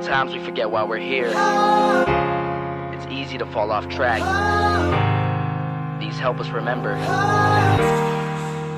Sometimes we forget why we're here. It's easy to fall off track. These help us remember.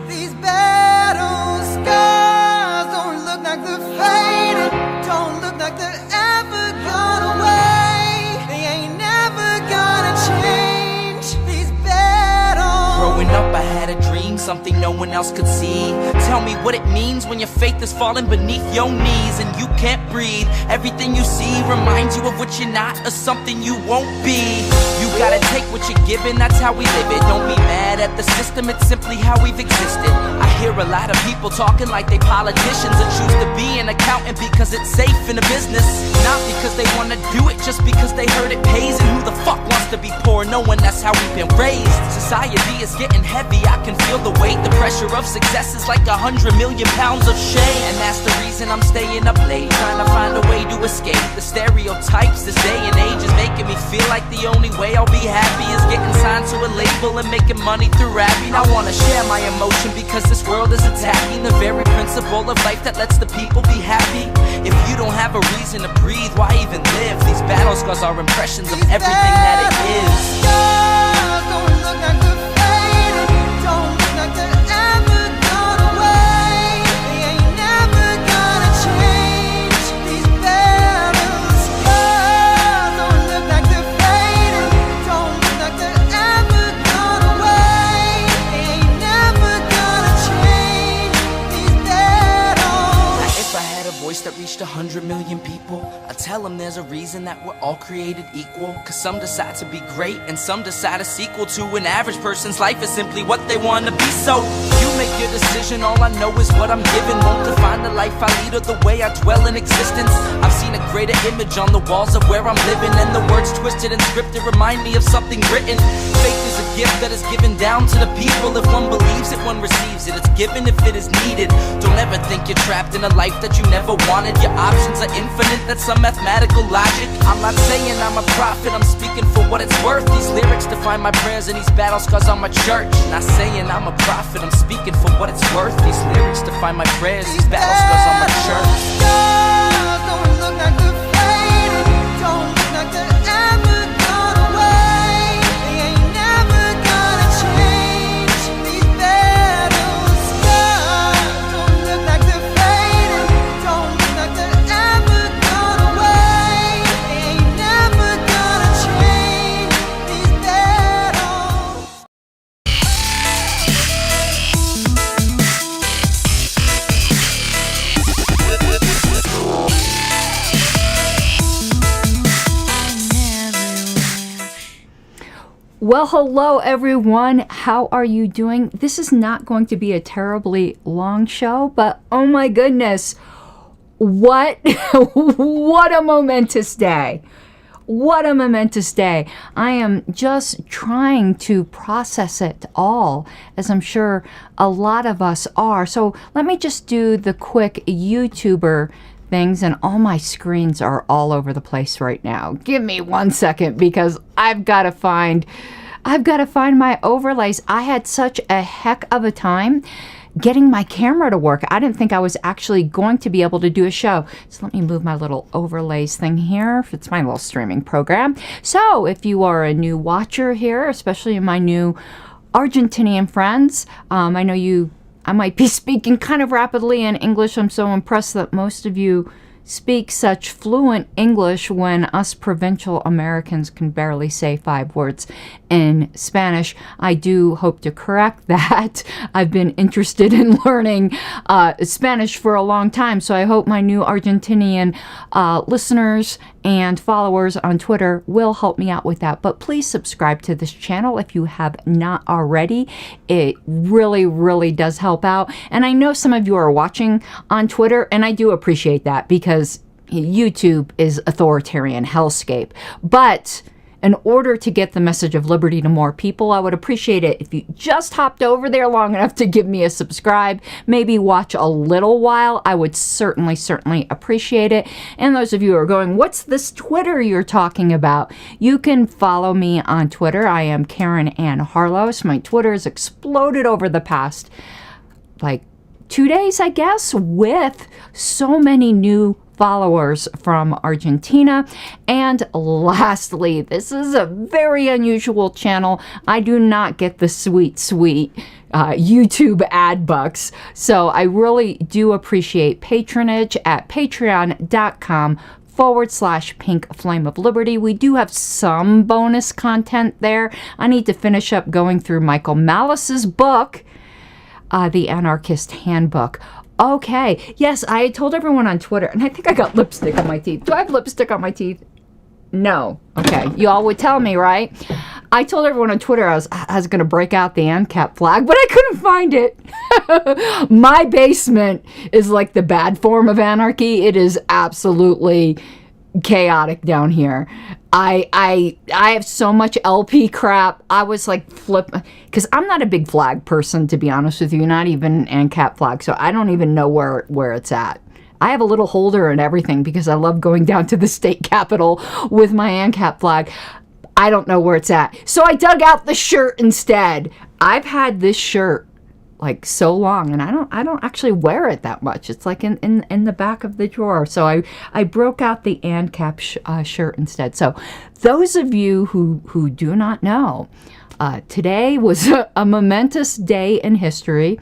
These battle scars don't look like they're faded, don't look like they're ever gone away. They ain't never gonna change. These battles. Growing up I had a dream, something no one else could see. Tell me what it means when your faith is falling beneath your knees and you can't breathe. Everything you see reminds you of what you're not or something you won't be. You gotta take what you're given, that's how we live it. Don't be mad at the system, it's simply how we've existed. I hear a lot of people talking like they politicians and choose to be an accountant because it's safe in a business. Not because they wanna do it, just because they heard it pays. And who the fuck wants to be poor knowing that's how we've been raised? Society is getting heavy, I can feel the weight. The pressure of success is like 100 million pounds of shame. And that's the reason I'm staying up late, trying to find a way to escape the stereotypes this day and age is making me feel like the only way I'll be happy is getting signed to a label and making money through rapping. I wanna share my emotion because this world is attacking the very principle of life that lets the people be happy. If you don't have a reason to breathe, why even live? These battle scars are impressions of everything that it is. Scars don't look like they're faded, don't look like they're ever gone away. They ain't never gonna change. These battle scars don't look like they're faded, don't look like they're ever gone away. They ain't never gonna change. These battles. If I had a voice that reached 100 million people, I'd tell them there's a reason that we're all created equal. Cause some decide to be great and some decide a sequel to an average person's life is simply what they want to be. So you make your decision, all I know is what I'm given. Won't define the life I lead or the way I dwell in existence. I've seen a greater image on the walls of where I'm living, and the words twisted and scripted remind me of something written. Faith is a gift that is given down to the people. If one believes it, one receives it. It's given if it is needed. Don't ever think you're trapped in a life that you never wanted. Your options are infinite, that's some mathematical logic. I'm not saying I'm a prophet, I'm speaking for what it's worth. These lyrics define my prayers and these battle scars on my church. Not saying I'm a prophet, I'm speaking for what it's worth. These lyrics define my prayers, these battle scars on my church. Scars don't look like they're faded, don't look like they're ever gone away. They ain't never gonna change. These battle scars don't look like they're faded, don't look like they're ever gone away. They ain't never gonna change. These battles. Well, hello everyone. How are you doing? This is not going to be a terribly long show, but oh my goodness, what what a momentous day. What a momentous day. I am just trying to process it all, as I'm sure a lot of us are. So let me just do the quick YouTuber things, and all my screens are all over the place right now. Give me 1 second because I've got to find my overlays. I had such a heck of a time getting my camera to work. I didn't think I was actually going to be able to do a show. So let me move my little overlays thing here. It's my little streaming program. So if you are a new watcher here, especially my new Argentinian friends, I know I might be speaking kind of rapidly in English. I'm so impressed that most of you speak such fluent English when us provincial Americans can barely say 5 words in Spanish. I do hope to correct that. I've been interested in learning Spanish for a long time, so I hope my new Argentinian listeners and followers on Twitter will help me out with that. But please subscribe to this channel if you have not already. It really, really does help out. And I know some of you are watching on Twitter, and I do appreciate that because YouTube is authoritarian hellscape. But in order to get the message of liberty to more people, I would appreciate it if you just hopped over there long enough to give me a subscribe, maybe watch a little while. I would certainly appreciate it. And those of you who are going, what's this Twitter you're talking about? You can follow me on Twitter. I am Karen Ann Harlos. My Twitter has exploded over the past, 2 days, I guess, with so many new followers from Argentina. And lastly, this is a very unusual channel. I do not get the sweet YouTube ad bucks. So I really do appreciate patronage at patreon.com/Pink Flame of Liberty. We do have some bonus content there. I need to finish up going through Michael Malice's book, The Anarchist Handbook. Okay, yes, I told everyone on Twitter, and I think I got lipstick on my teeth. Do I have lipstick on my teeth? No. Okay, you all would tell me, right? I told everyone on Twitter I was going to break out the ANCAP flag, but I couldn't find it. My basement is like the bad form of anarchy. It is absolutely chaotic down here. I have so much LP crap. I was like because I'm not a big flag person, to be honest with you, not even ANCAP flag, so I don't even know where it's at. I have a little holder and everything because I love going down to the state capitol with my ANCAP flag. I don't know where it's at. So I dug out the shirt instead. I've had this shirt like so long, and I don't actually wear it that much. It's like in the back of the drawer. So I broke out the ANCAP shirt instead. So those of you who do not know, today was a momentous day in history.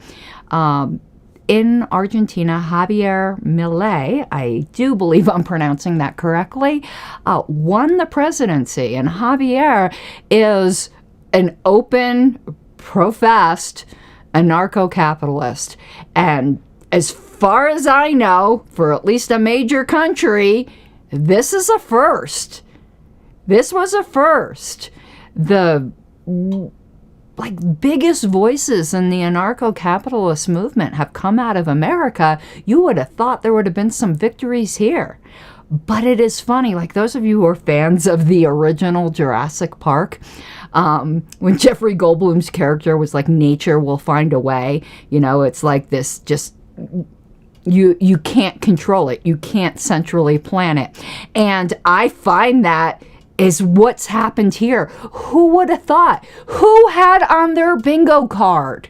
In Argentina, Javier Milei, I do believe I'm pronouncing that correctly, won the presidency. And Javier is an open, professed anarcho-capitalist. And as far as I know, for at least a major country, this is a first. This was a first. The biggest voices in the anarcho-capitalist movement have come out of America. You would have thought there would have been some victories here. But it is funny, like those of you who are fans of the original Jurassic Park, when Jeffrey Goldblum's character was like, nature will find a way, it's like this, just you can't control it. You can't centrally plan it. And I find that is what's happened here. Who would have thought? Who had on their bingo card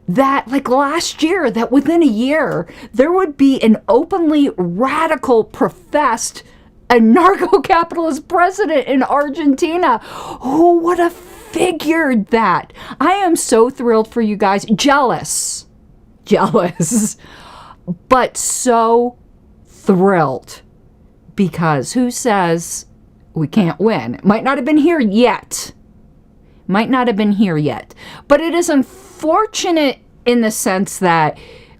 that, like last year, that within a year, there would be an openly radical, professed anarcho-capitalist president in Argentina? Who would have figured that? I am so thrilled for you guys. Jealous, but so thrilled, because who says we can't win? It might not have been here yet. But it is unfortunate in the sense that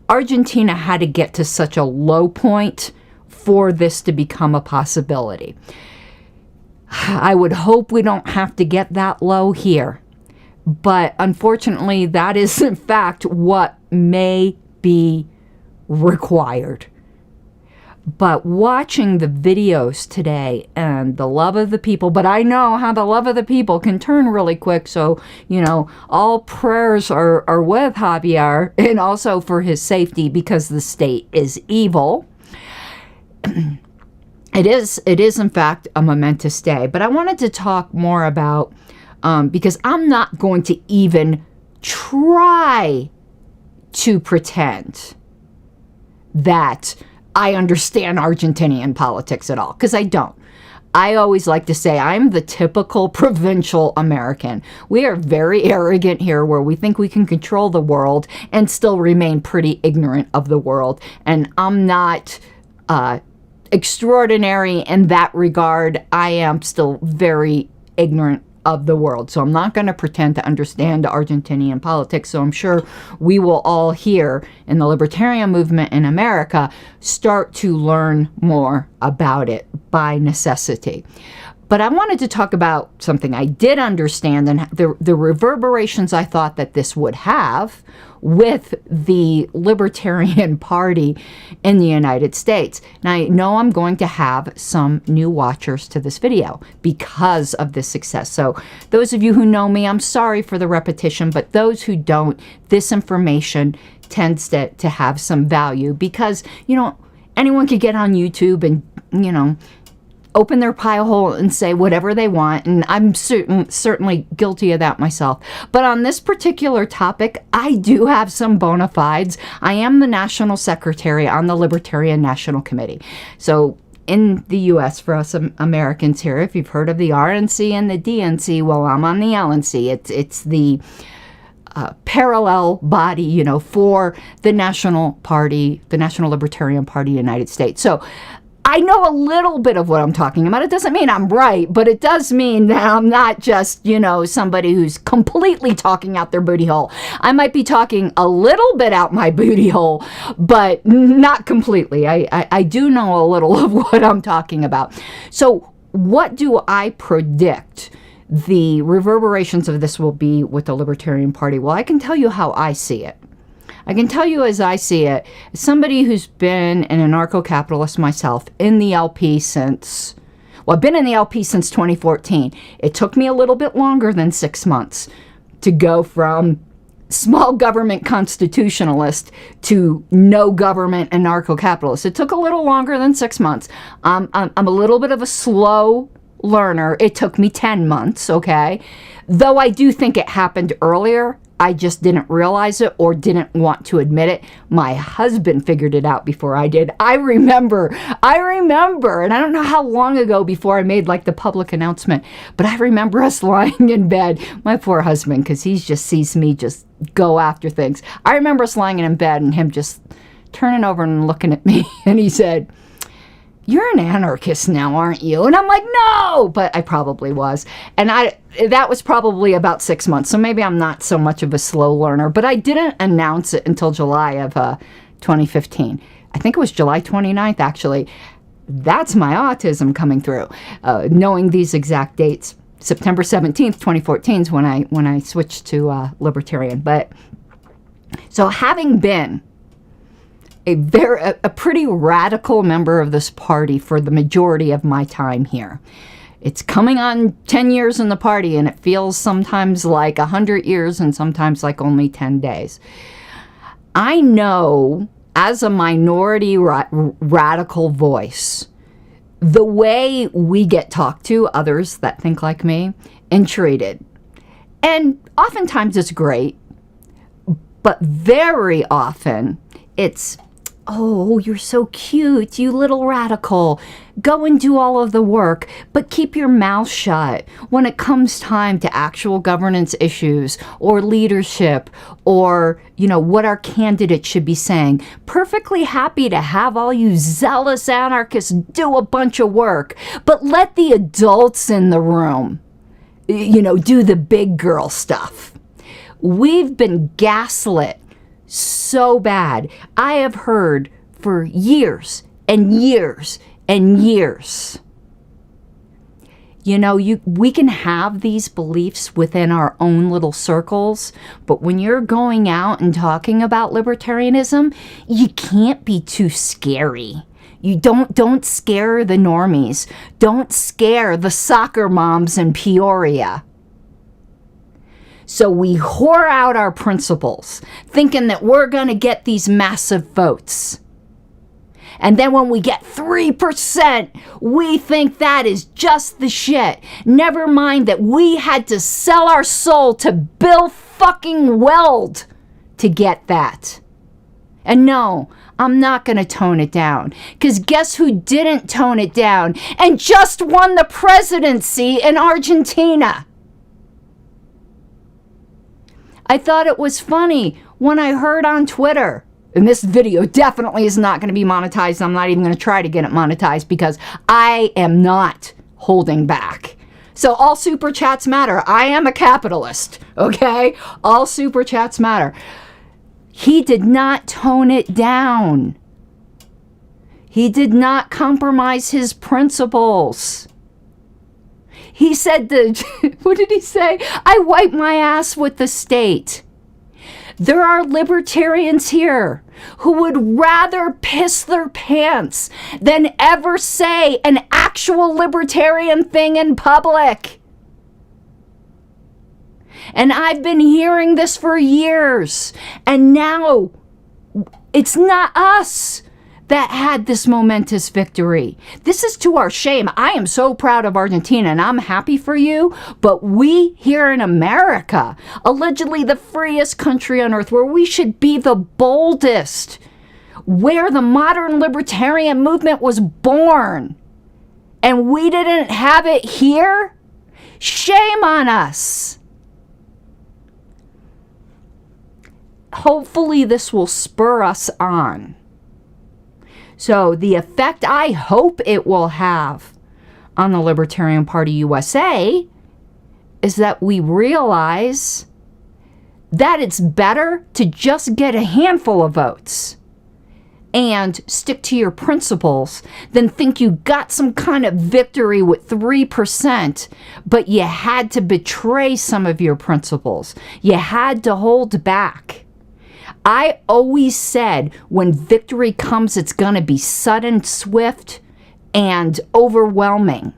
Argentina had to get to such a low point for this to become a possibility. I would hope we don't have to get that low here. But unfortunately, that is in fact what may be required. But watching the videos today and the love of the people, but I know how the love of the people can turn really quick. So, all prayers are with Javier, and also for his safety, because the state is evil. It is in fact a momentous day. But I wanted to talk more about, because I'm not going to even try to pretend that I understand Argentinian politics at all, because I don't. I always like to say I'm the typical provincial American. We are very arrogant here, where we think we can control the world and still remain pretty ignorant of the world. And I'm not extraordinary in that regard. I am still very ignorant of the world. So I'm not going to pretend to understand Argentinian politics. So I'm sure we will all here in the libertarian movement in America start to learn more about it by necessity. But I wanted to talk about something I did understand, and the reverberations I thought that this would have with the Libertarian Party in the United States. Now, I know I'm going to have some new watchers to this video because of this success. So those of you who know me, I'm sorry for the repetition, but those who don't, this information tends to have some value, because, anyone could get on YouTube and, open their pie hole and say whatever they want, and I'm certainly guilty of that myself. But on this particular topic, I do have some bona fides. I am the national secretary on the Libertarian National Committee. So in the U.S., for us Americans here, if you've heard of the RNC and the DNC, well, I'm on the LNC. It's the parallel body, you know, for the National Party, the National Libertarian Party of the United States. So I know a little bit of what I'm talking about. It doesn't mean I'm right, but it does mean that I'm not just, you know, somebody who's completely talking out their booty hole. I might be talking a little bit out my booty hole, but not completely. I do know a little of what I'm talking about. So what do I predict the reverberations of this will be with the Libertarian Party? Well, I can tell you how I see it. I can tell you as I see it, as somebody who's been an anarcho-capitalist myself in the LP since, well, I've been in the LP since 2014. It took me a little bit longer than 6 months to go from small government constitutionalist to no government anarcho-capitalist. It took a little longer than 6 months. I'm a little bit of a slow learner. It took me 10 months, okay? Though I do think it happened earlier, I just didn't realize it or didn't want to admit it. My husband figured it out before I did. I remember, and I don't know how long ago before I made like the public announcement, but I remember us lying in bed, my poor husband, because he just sees me just go after things. I remember us lying in bed and him just turning over and looking at me, and he said, "You're an anarchist now, aren't you?" And I'm like, "No," but I probably was. And that was probably about 6 months. So maybe I'm not so much of a slow learner, but I didn't announce it until July of 2015. I think it was July 29th, actually. That's my autism coming through, knowing these exact dates. September 17th, 2014 is when I switched to libertarian. But so having been a pretty radical member of this party for the majority of my time here. It's coming on 10 years in the party, and it feels sometimes like 100 years and sometimes like only 10 days. I know, as a minority radical voice, the way we get talked to, others that think like me, and treated. And oftentimes it's great, but very often it's, "Oh, you're so cute, you little radical. Go and do all of the work, but keep your mouth shut when it comes time to actual governance issues or leadership or, you know, what our candidates should be saying. Perfectly happy to have all you zealous anarchists do a bunch of work, but let the adults in the room, you know, do the big girl stuff." We've been gaslit so bad. I have heard for years and years and years. You know, we can have these beliefs within our own little circles, but when you're going out and talking about libertarianism, you can't be too scary. You don't scare the normies. Don't scare the soccer moms in Peoria. So we whore out our principles, thinking that we're going to get these massive votes. And then when we get 3%, we think that is just the shit. Never mind that we had to sell our soul to Bill fucking Weld to get that. And no, I'm not going to tone it down. Because guess who didn't tone it down and just won the presidency in Argentina? I thought it was funny when I heard on Twitter, and this video definitely is not going to be monetized. I'm not even going to try to get it monetized because I am not holding back. So all super chats matter. I am a capitalist, okay? All super chats matter. He did not tone it down. He did not compromise his principles. He said, what did he say? "I wipe my ass with the state." There are libertarians here who would rather piss their pants than ever say an actual libertarian thing in public. And I've been hearing this for years. And now it's not us that had this momentous victory. This is to our shame. I am so proud of Argentina and I'm happy for you, but we here in America, allegedly the freest country on earth, where we should be the boldest, where the modern libertarian movement was born, and we didn't have it here? Shame on us. Hopefully this will spur us on. So the effect I hope it will have on the Libertarian Party USA is that we realize that it's better to just get a handful of votes and stick to your principles than think you got some kind of victory with 3%, but you had to betray some of your principles. You had to hold back. I always said when victory comes, it's going to be sudden, swift, and overwhelming.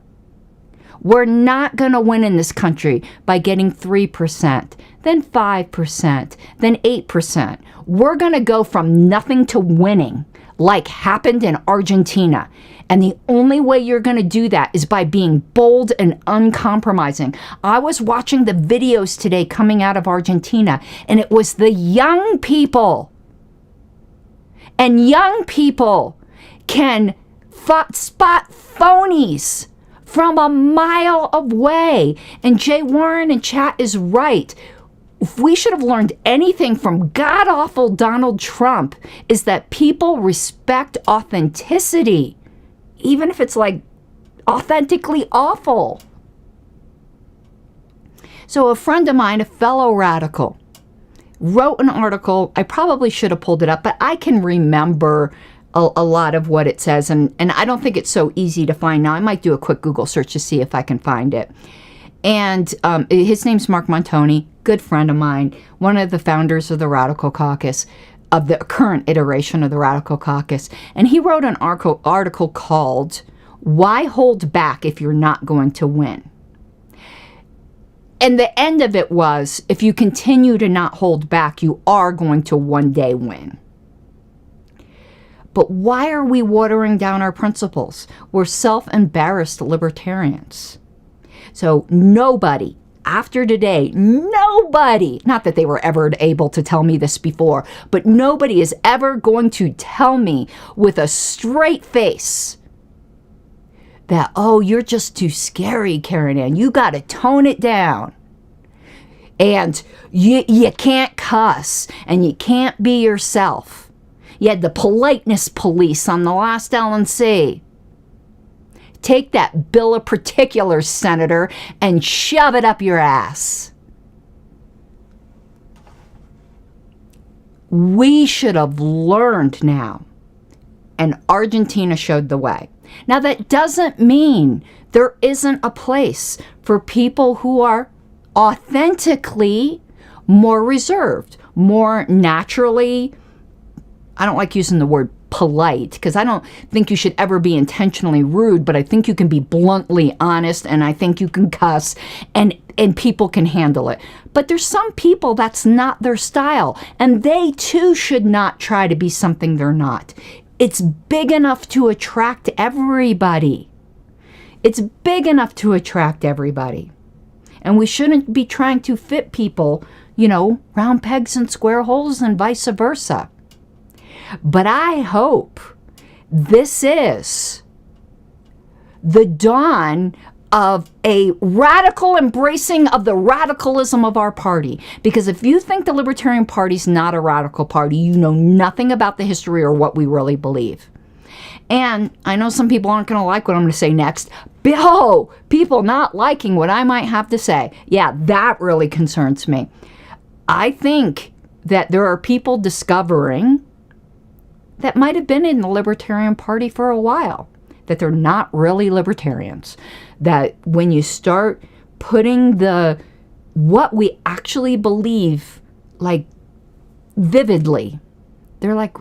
We're not going to win in this country by getting 3%, then 5%, then 8%. We're going to go from nothing to winning, like happened in Argentina. And the only way you're going to do that is by being bold and uncompromising. I was watching the videos today coming out of Argentina, and it was the young people. And young people can spot phonies from a mile away. And Jay Warren in chat is right. If we should have learned anything from god-awful Donald Trump, is that people respect authenticity, even if it's like authentically awful. So a friend of mine, a fellow radical, wrote an article. I probably should have pulled it up, but I can remember a lot of what it says, and I don't think it's so easy to find now. I might do a quick Google search to see if I can find it. And his name's Mark Montoni, good friend of mine, one of the founders of the Radical Caucus, of the current iteration of the Radical Caucus. And he wrote an article called, "Why Hold Back If You're Not Going to Win?" And the end of it was, if you continue to not hold back, you are going to one day win. But why are we watering down our principles? We're self-embarrassed libertarians. So nobody, after today, nobody, not that they were ever able to tell me this before, but nobody is ever going to tell me with a straight face that, oh, you're just too scary, Karen Ann. You got to tone it down. And you can't cuss, and you can't be yourself. You had the politeness police on the last LNC. Take that bill of particulars, Senator, and shove it up your ass. We should have learned now, and Argentina showed the way. Now, that doesn't mean there isn't a place for people who are authentically more reserved, more naturally, I don't like using the word polite, because I don't think you should ever be intentionally rude, but I think you can be bluntly honest, and I think you can cuss, and people can handle it. But there's some people that's not their style, and they too should not try to be something they're not. It's big enough to attract everybody. It's big enough to attract everybody. And we shouldn't be trying to fit people, round pegs and square holes and vice versa. But I hope this is the dawn of a radical embracing of the radicalism of our party. Because if you think the Libertarian Party's not a radical party, you know nothing about the history or what we really believe. And I know some people aren't going to like what I'm going to say next. People not liking what I might have to say. Yeah, that really concerns me. I think that there are people discovering that might have been in the Libertarian Party for a while, that they're not really libertarians. That when you start putting what we actually believe, like vividly, they're like,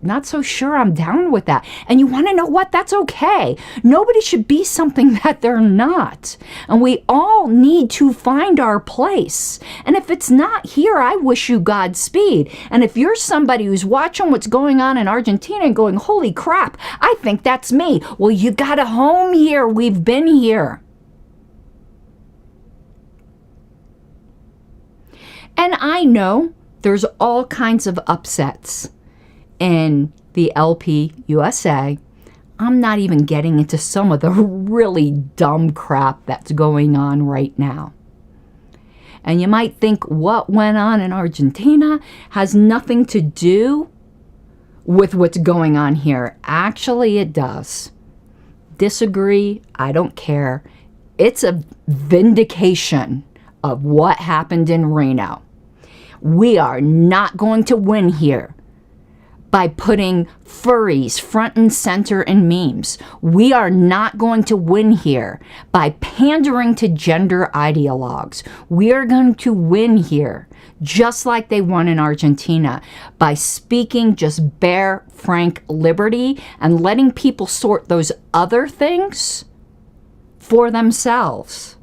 not so sure I'm down with that. And you want to know what? That's okay. Nobody should be something that they're not. And we all need to find our place. And if it's not here, I wish you Godspeed. And if you're somebody who's watching what's going on in Argentina and going, holy crap, I think that's me. Well, you got a home here. We've been here. And I know there's all kinds of upsets in the LP USA. I'm not even getting into some of the really dumb crap that's going on right now. And you might think what went on in Argentina has nothing to do with what's going on here. Actually, it does. Disagree, I don't care. It's a vindication of what happened in Reno. We are not going to win here by putting furries front and center in memes. We are not going to win here by pandering to gender ideologues. We are going to win here, just like they won in Argentina, by speaking just bare, frank liberty and letting people sort those other things for themselves.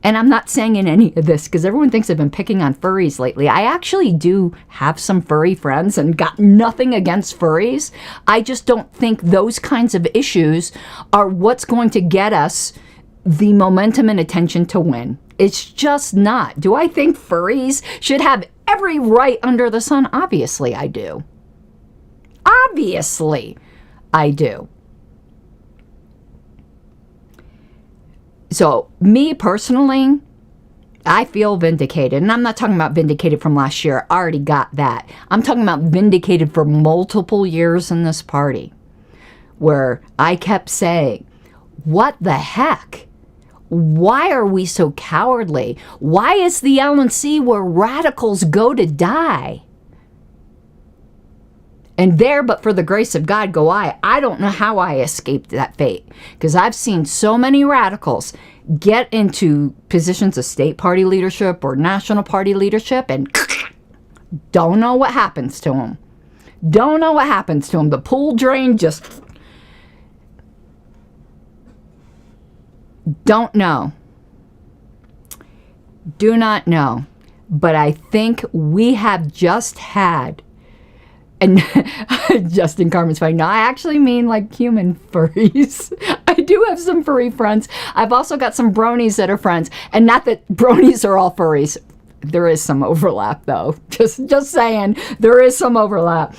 And I'm not saying in any of this because everyone thinks I've been picking on furries lately. I actually do have some furry friends and got nothing against furries. I just don't think those kinds of issues are what's going to get us the momentum and attention to win. It's just not. Do I think furries should have every right under the sun? Obviously I do. Obviously I do. So, me personally, I feel vindicated. And I'm not talking about vindicated from last year. I already got that. I'm talking about vindicated for multiple years in this party, where I kept saying, what the heck? Why are we so cowardly? Why is the LNC where radicals go to die? And there, but for the grace of God, go I. I don't know how I escaped that fate. Because I've seen so many radicals get into positions of state party leadership or national party leadership and don't know what happens to them. Don't know what happens to them. The pool drain just... Don't know. Do not know. But I think we have just had... And Justin Carmen's fine. No, I actually mean like human furries. I do have some furry friends. I've also got some bronies that are friends. And not that bronies are all furries. There is some overlap, though. Just saying, there is some overlap.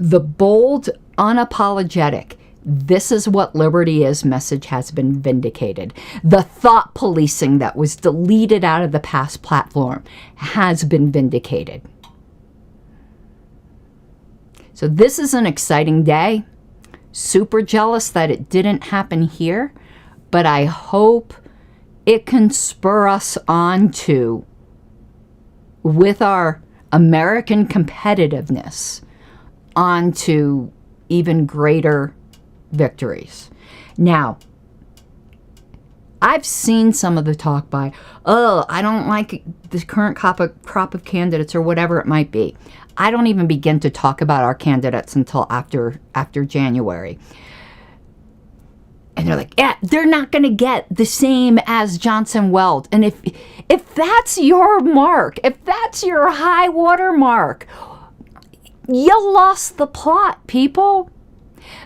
The bold, unapologetic, this is what liberty is message has been vindicated. The thought policing that was deleted out of the past platform has been vindicated. So this is an exciting day. Super jealous that it didn't happen here, but I hope it can spur us on to, with our American competitiveness, onto even greater victories. Now, I've seen some of the talk by, I don't like the current crop of candidates or whatever it might be. I don't even begin to talk about our candidates until after January. And they're like, yeah, they're not going to get the same as Johnson Weld. And if that's your mark, if that's your high water mark, you lost the plot, people.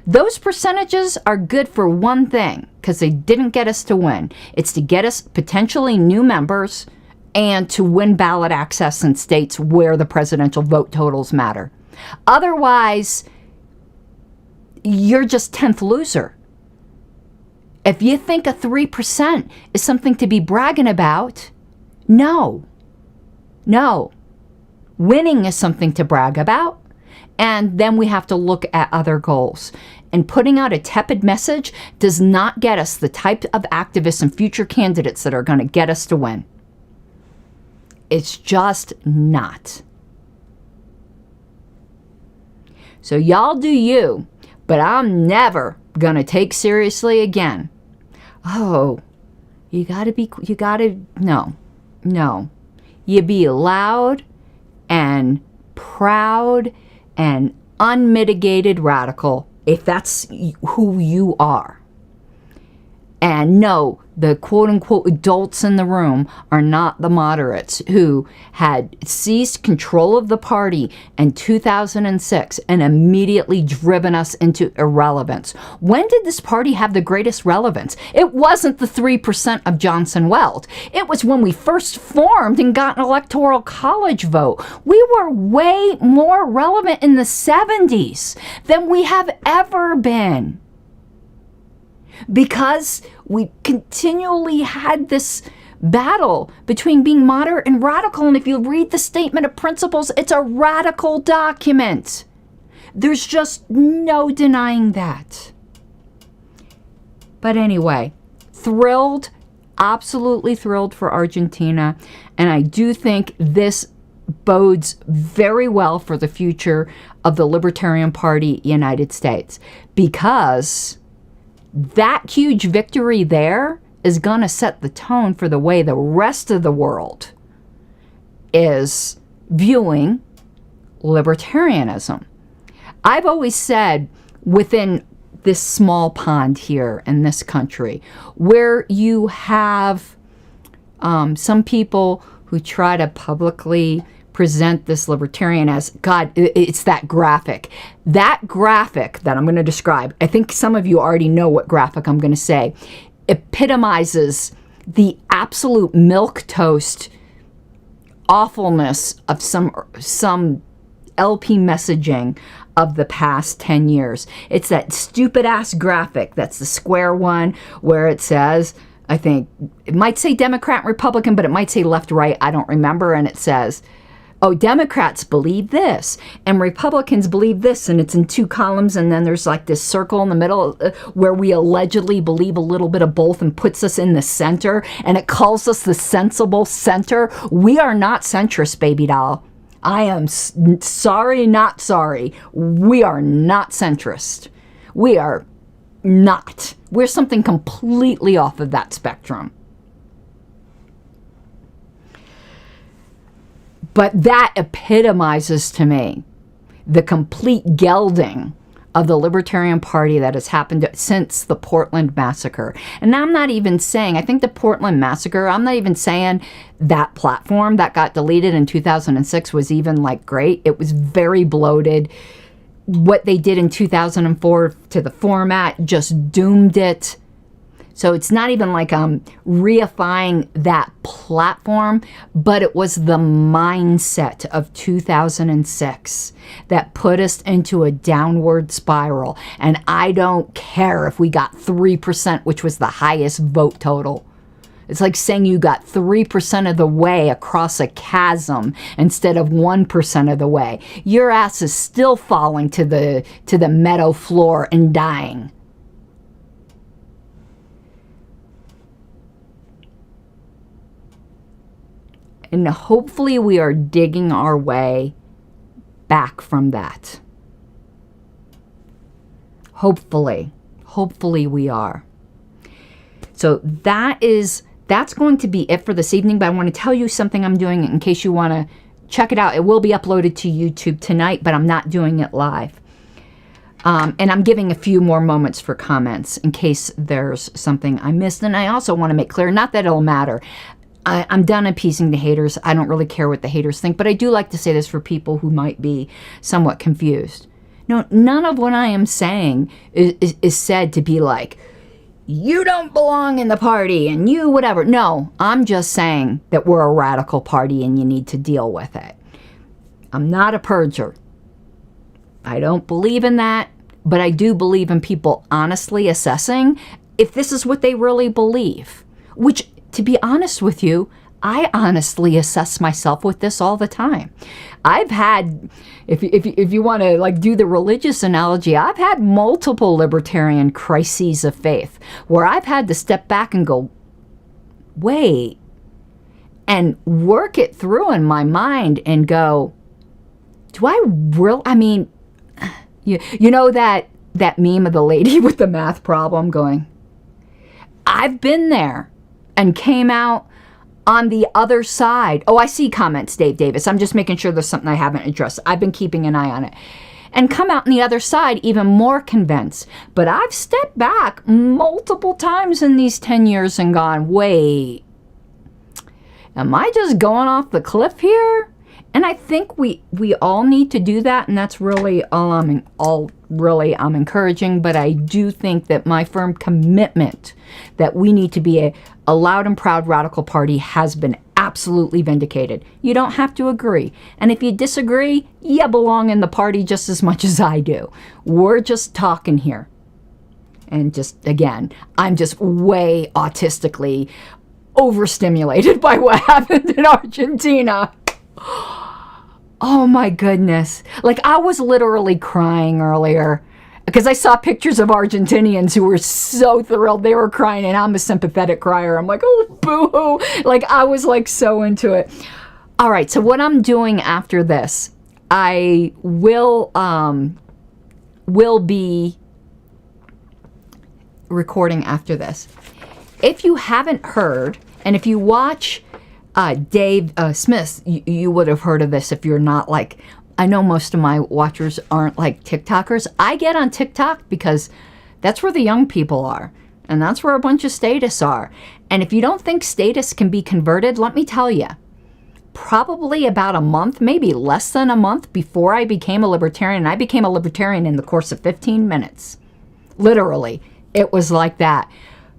Those percentages are good for one thing, because they didn't get us to win. It's to get us potentially new members and to win ballot access in states where the presidential vote totals matter. Otherwise, you're just 10th loser. If you think a 3% is something to be bragging about, no. Winning is something to brag about. And then we have to look at other goals. And putting out a tepid message does not get us the type of activists and future candidates that are going to get us to win. It's just not. So y'all do you, but I'm never going to take seriously again oh, no. You be loud and proud and unmitigated radical if that's who you are. And no, the quote-unquote adults in the room are not the moderates who had seized control of the party in 2006 and immediately driven us into irrelevance. When did this party have the greatest relevance? It wasn't the 3% of Johnson Weld. It was when we first formed and got an electoral college vote. We were way more relevant in the 70s than we have ever been. Because we continually had this battle between being moderate and radical. And if you read the statement of principles, it's a radical document. There's just no denying that. But anyway, thrilled, absolutely thrilled for Argentina. And I do think this bodes very well for the future of the Libertarian Party United States, because that huge victory there is going to set the tone for the way the rest of the world is viewing libertarianism. I've always said, within this small pond here in this country, where you have some people who try to publicly present this libertarian as, God, it's that graphic. That graphic that I'm going to describe, I think some of you already know what graphic I'm going to say, epitomizes the absolute milquetoast awfulness of some LP messaging of the past 10 years. It's that stupid-ass graphic, that's the square one, where it says, I think, it might say Democrat and Republican, but it might say left-right, I don't remember, and it says, oh, Democrats believe this, and Republicans believe this, and it's in two columns, and then there's like this circle in the middle where we allegedly believe a little bit of both and puts us in the center, and it calls us the sensible center. We are not centrist, baby doll. I am sorry, not sorry. We are not centrist. We are not. We're something completely off of that spectrum. But that epitomizes to me the complete gelding of the Libertarian Party that has happened since the Portland Massacre. And I'm not even saying, I think the Portland Massacre, I'm not even saying that platform that got deleted in 2006 was even like great. It was very bloated. What they did in 2004 to the format just doomed it. So it's not even like I'm reifying that platform, but it was the mindset of 2006 that put us into a downward spiral. And I don't care if we got 3%, which was the highest vote total. It's like saying you got 3% of the way across a chasm instead of 1% of the way. Your ass is still falling to the meadow floor and dying. And hopefully we are digging our way back from that. Hopefully we are. So that's going to be it for this evening, but I want to tell you something I'm doing in case you want to check it out. It will be uploaded to YouTube tonight, but I'm not doing it live. And I'm giving a few more moments for comments in case there's something I missed. And I also want to make clear, not that it'll matter, I'm done appeasing the haters. I don't really care what the haters think, but I do like to say this for people who might be somewhat confused. No, none of what I am saying is said to be like, you don't belong in the party and you whatever. No, I'm just saying that we're a radical party and you need to deal with it. I'm not a purger. I don't believe in that, but I do believe in people honestly assessing if this is what they really believe, which, to be honest with you, I honestly assess myself with this all the time. I've had, if you want to like do the religious analogy, I've had multiple libertarian crises of faith where I've had to step back and go, wait, and work it through in my mind and go, do I really, I mean, you know that meme of the lady with the math problem going, I've been there and came out on the other side. Oh, I see comments, Dave Davis. I'm just making sure there's something I haven't addressed. I've been keeping an eye on it. And come out on the other side even more convinced. But I've stepped back multiple times in these 10 years and gone, wait, am I just going off the cliff here? And I think we all need to do that, and that's really all I'm encouraging. But I do think that my firm commitment that we need to be a loud and proud radical party has been absolutely vindicated. You don't have to agree. And if you disagree, you belong in the party just as much as I do. We're just talking here. And just, again, I'm just way autistically overstimulated by what happened in Argentina. Oh my goodness. Like, I was literally crying earlier because I saw pictures of Argentinians who were so thrilled. They were crying, and I'm a sympathetic crier. I'm like, oh, boo-hoo. Like, I was like so into it. All right, so what I'm doing after this, I will be recording after this. If you haven't heard, and if you watch Dave Smith, you would have heard of this if you're not like, I know most of my watchers aren't like TikTokers. I get on TikTok because that's where the young people are. And that's where a bunch of statists are. And if you don't think statists can be converted, let me tell you, probably about a month, maybe less than a month before I became a libertarian, and I became a libertarian in the course of 15 minutes. Literally, it was like that.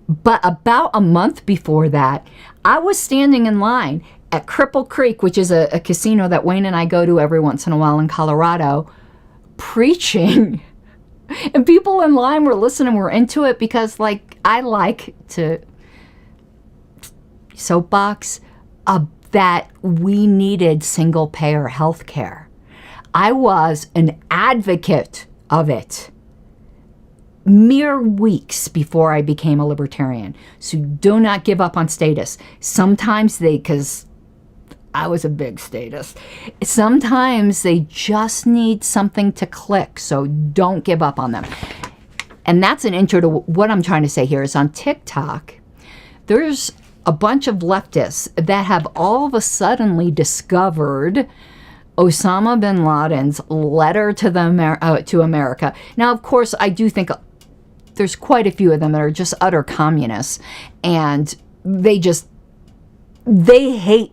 But about a month before that, I was standing in line at Cripple Creek, which is a casino that Wayne and I go to every once in a while in Colorado, preaching. And people in line were listening, were into it because, like, I like to soapbox that we needed single-payer health care. I was an advocate of it mere weeks before I became a libertarian. So do not give up on statists. Sometimes because I was a big statist, sometimes they just need something to click. So don't give up on them. And that's an intro to what I'm trying to say here is on TikTok, there's a bunch of leftists that have all of a suddenly discovered Osama bin Laden's letter to to America. Now, of course, I do think there's quite a few of them that are just utter communists, and they hate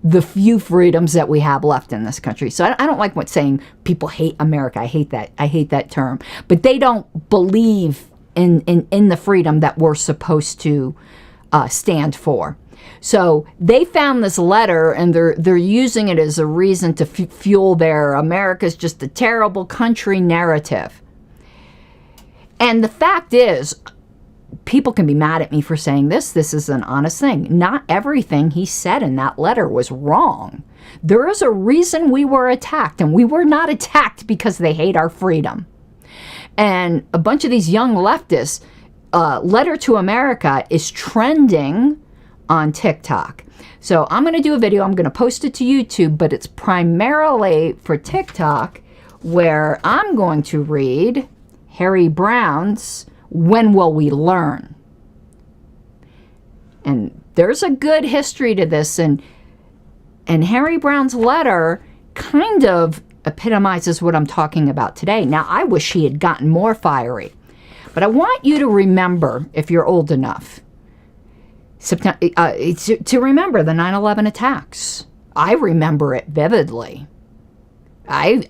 the few freedoms that we have left in this country. So I don't like what saying people hate America. I hate that term. But they don't believe in the freedom that we're supposed to stand for. So they found this letter, and they're using it as a reason to fuel their America's just a terrible country narrative. And the fact is, people can be mad at me for saying this. This is an honest thing. Not everything he said in that letter was wrong. There is a reason we were attacked, and we were not attacked because they hate our freedom. And a bunch of these young leftists, letter to America is trending on TikTok. So I'm going to do a video. I'm going to post it to YouTube, but it's primarily for TikTok, where I'm going to read Harry Brown's When Will We Learn? And there's a good history to this, and Harry Brown's letter kind of epitomizes what I'm talking about today. Now, I wish he had gotten more fiery, but I want you to remember, if you're old enough, to remember the 9/11 attacks. I remember it vividly. I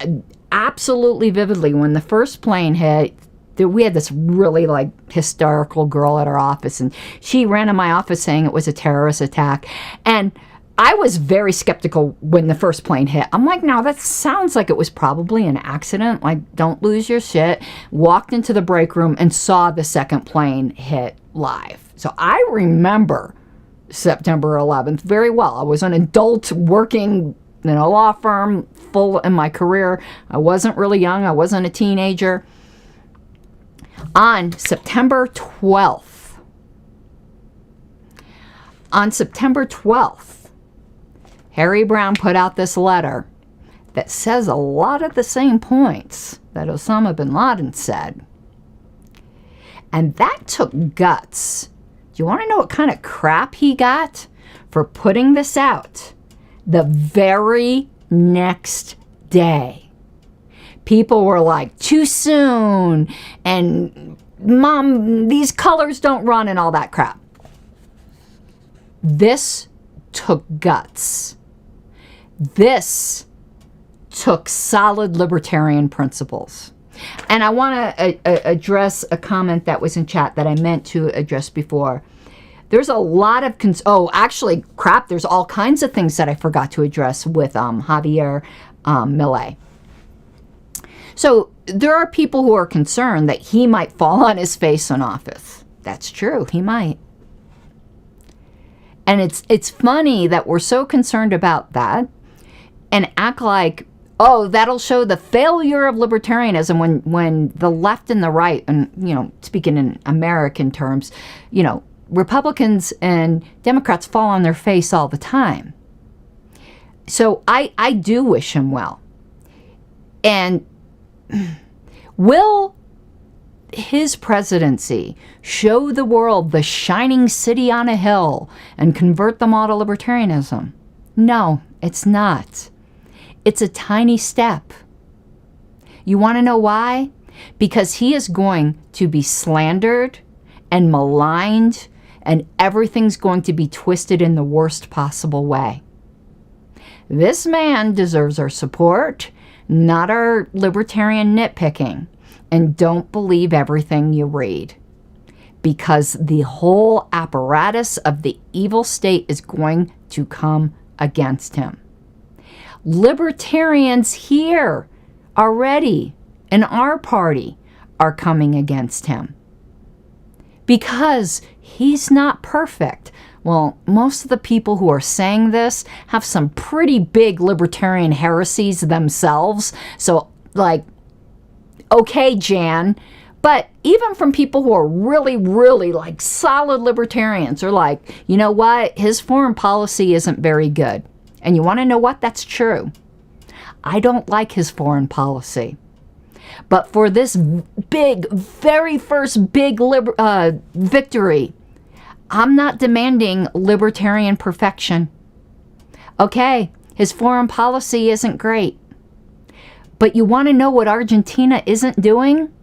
absolutely vividly, when the first plane hit, we had this really like hysterical girl at our office, and she ran in my office saying it was a terrorist attack. And I was very skeptical when the first plane hit. I'm like, no, that sounds like it was probably an accident. Like, don't lose your shit. Walked into the break room and saw the second plane hit live. So I remember September 11th very well. I was an adult working in a law firm, full in my career. I wasn't really young. I wasn't a teenager. On September 12th, Harry Brown put out this letter that says a lot of the same points that Osama bin Laden said. And that took guts. you want to know what kind of crap he got for putting this out the very next day? People were like, too soon, and Mom, these colors don't run, and all that crap. This took guts. This took solid libertarian principles. And I want to address a comment that was in chat that I meant to address before. There's a lot of, actually, crap, there's all kinds of things that I forgot to address with Javier Milei. So there are people who are concerned that he might fall on his face in office. That's true, he might. And it's funny that we're so concerned about that and act like, oh, that'll show the failure of libertarianism when the left and the right, and, you know, speaking in American terms, you know, Republicans and Democrats fall on their face all the time. So I do wish him well. And will his presidency show the world the shining city on a hill and convert them all to libertarianism? No, it's not. It's a tiny step. You want to know why? Because he is going to be slandered and maligned, and everything's going to be twisted in the worst possible way. This man deserves our support, not our libertarian nitpicking. And don't believe everything you read, because the whole apparatus of the evil state is going to come against him. Libertarians here already in our party are coming against him because he's not perfect. Well, most of the people who are saying this have some pretty big libertarian heresies themselves. So, like, okay, Jan, but even from people who are really, really like solid libertarians are like, you know what? His foreign policy isn't very good. And you want to know what? That's true. I don't like his foreign policy. But for this big, very first big victory, I'm not demanding libertarian perfection. Okay, his foreign policy isn't great. But you want to know what Argentina isn't doing?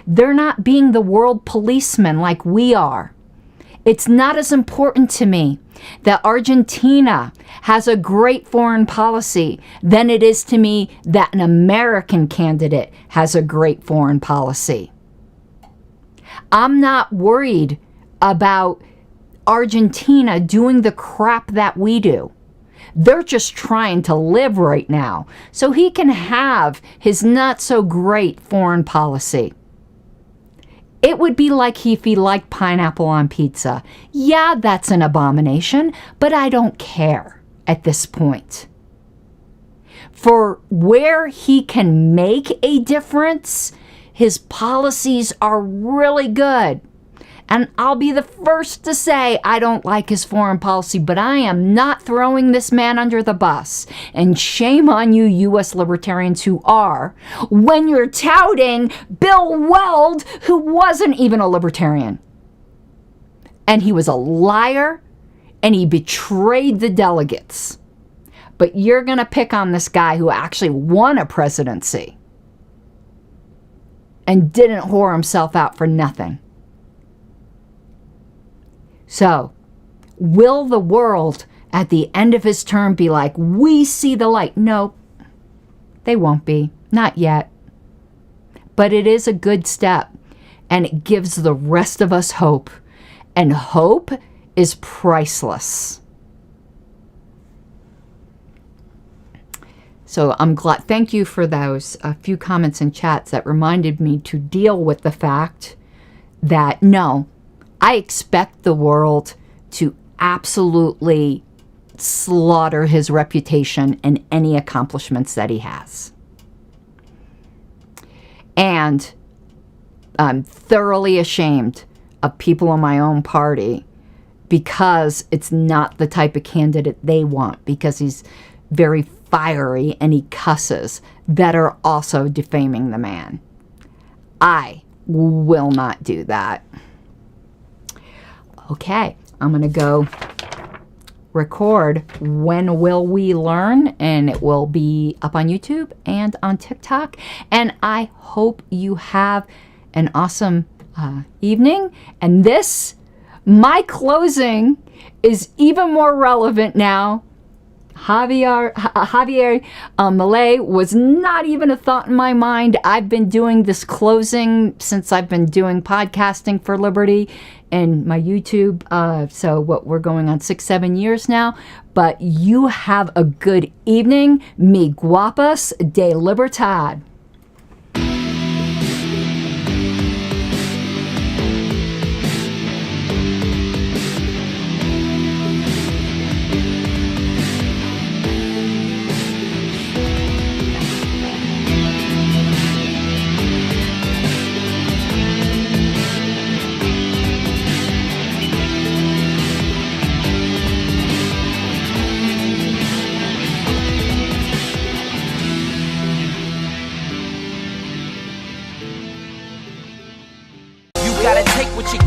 They're not being the world policemen like we are. It's not as important to me that Argentina has a great foreign policy than it is to me that an American candidate has a great foreign policy. I'm not worried about Argentina doing the crap that we do. They're just trying to live right now so he can have his not so great foreign policy. It would be like if he liked pineapple on pizza. Yeah, that's an abomination, but I don't care at this point. For where he can make a difference, his policies are really good. And I'll be the first to say I don't like his foreign policy, but I am not throwing this man under the bus. And shame on you, U.S. libertarians who are, when you're touting Bill Weld, who wasn't even a libertarian. And he was a liar, and he betrayed the delegates. But you're going to pick on this guy who actually won a presidency and didn't whore himself out for nothing. So, will the world at the end of his term be like, we see the light? No, they won't be. Not yet. But it is a good step, and it gives the rest of us hope. And hope is priceless. So I'm glad. Thank you for those few comments and chats that reminded me to deal with the fact that, no, I expect the world to absolutely slaughter his reputation and any accomplishments that he has. And I'm thoroughly ashamed of people in my own party because it's not the type of candidate they want, because he's very fiery and he cusses, that are also defaming the man. I will not do that. Okay, I'm going to go record When Will We Learn, and it will be up on YouTube and on TikTok. And I hope you have an awesome evening. And my closing is even more relevant now. Javier Milei was not even a thought in my mind. I've been doing this closing since I've been doing podcasting for Liberty and my YouTube. So we're going on 6-7 years now. But you have a good evening. Mi guapas de libertad.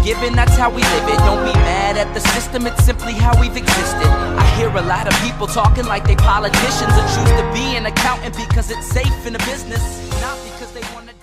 Given, that's how we live it. Don't be mad at the system, it's simply how we've existed. I hear a lot of people talking like they politicians and choose to be an accountant because it's safe in a business, not because they want to